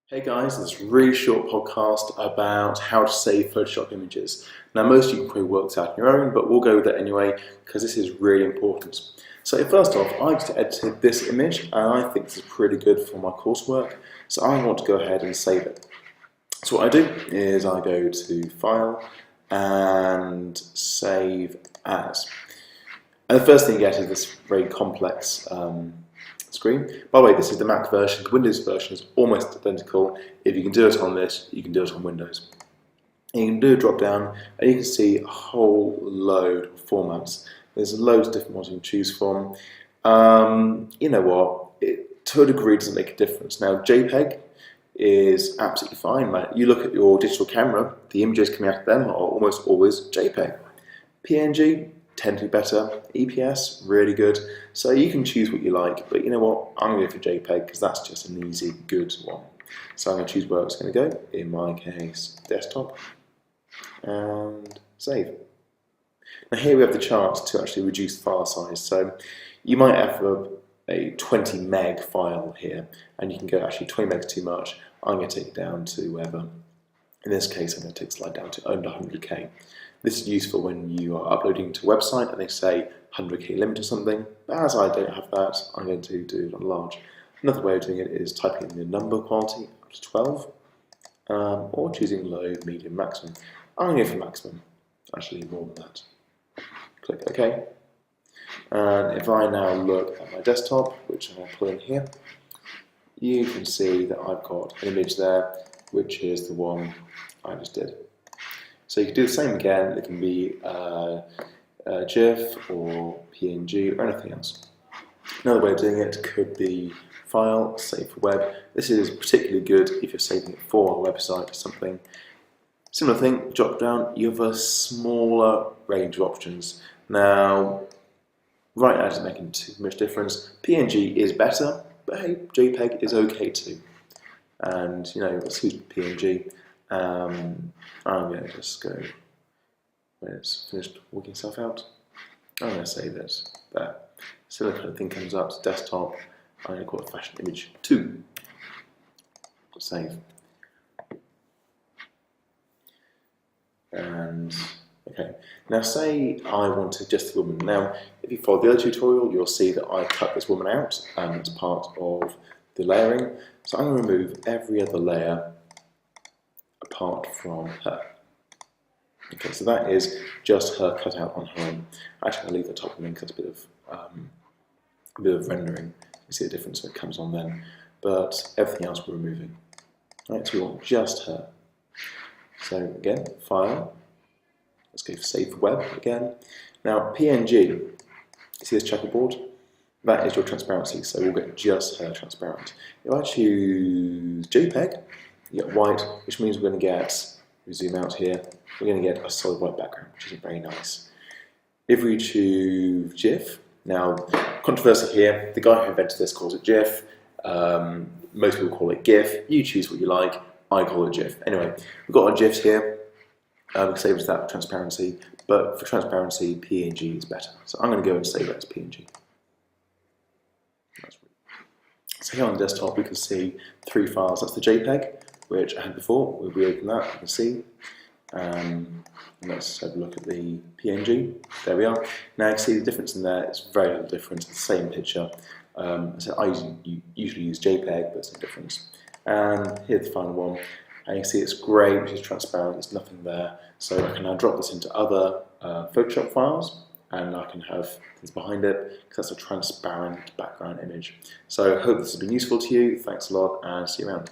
Hey guys, this really short podcast about how to save Photoshop images. Now most of you can probably work this out on your own, but we'll go with it anyway because this is really important. So first off, I just edited this image and I think this is pretty good for my coursework, so I want to go ahead and save it. So what I do is I go to File and Save As. And the first thing you get is this very complex screen. By the way, this is the Mac version. The Windows version is almost identical. If you can do it on this, you can do it on Windows. And you can do a drop down and you can see a whole load of formats. There's loads of different ones you can choose from. You know what, to a degree it doesn't make a difference. Now JPEG is absolutely fine, man. You look at your digital camera, the images coming out of them are almost always JPEG. PNG, tend to be better. EPS, really good. So you can choose what you like, but you know what? I'm going to go for JPEG because that's just an easy, good one. So I'm going to choose where it's going to go. In my case, desktop, and save. Now here we have the chance to actually reduce file size. So you might have a 20 meg file here, and you can go, actually 20 meg is too much. I'm going to take it down to whatever. In this case, I'm going to take the slide down to under 100k. This is useful when you are uploading to a website and they say 100k limit or something, but as I don't have that, I'm going to do it on large. Another way of doing it is typing in the number quality up to 12, or choosing low, medium, maximum. I'm going to go for maximum, actually more than that. Click OK. And if I now look at my desktop, which I'll pull in here, you can see that I've got an image there, which is the one I just did. So you can do the same again. It can be GIF or PNG or anything else. Another way of doing it could be File, Save for Web. This is particularly good if you're saving it for a website or something. Similar thing, drop down, you have a smaller range of options. Now, right now it doesn't make too much difference. PNG is better, but hey, JPEG is okay too. And you know, let's use PNG. I'm going to just go, when it's finished working itself out, I'm going to save it there. Similar kind of thing comes up to desktop. I'm going to call it Fashion Image 2. Save. And okay, now say I wanted just the woman. Now, if you follow the other tutorial, you'll see that I cut this woman out as part of the layering. So I'm going to remove every other layer apart from her. Okay, so that is just her cut out on her own. Actually, I'll leave the top one because it's a bit of rendering. You see the difference when it comes on then. But everything else we're removing. Right, so we want just her. So again, File. Let's go for Save for Web again. Now PNG, you see this checkerboard? That is your transparency, so we'll get just her transparent. If I choose JPEG, you get white, which means we're going to get, we zoom out here, we're going to get a solid white background, which is very nice. If we choose GIF, now controversy here, the guy who invented this calls it GIF, most people call it GIF, you choose what you like, I call it GIF. Anyway, we've got our GIFs here, we can save it as that for transparency, but for transparency, PNG is better. So I'm going to go and save it as PNG. So here on the desktop we can see 3 files. That's the JPEG, which I had before. We'll reopen that, you can see. And let's have a look at the PNG. There we are. Now you can see the difference in there. It's very little difference. It's the same picture. So I usually use JPEG, but there's no difference. And here's the final one. And you can see it's grey, which is transparent. There's nothing there. So I can now drop this into other Photoshop files, and I can have things behind it because that's a transparent background image. So I hope this has been useful to you. Thanks a lot and see you around.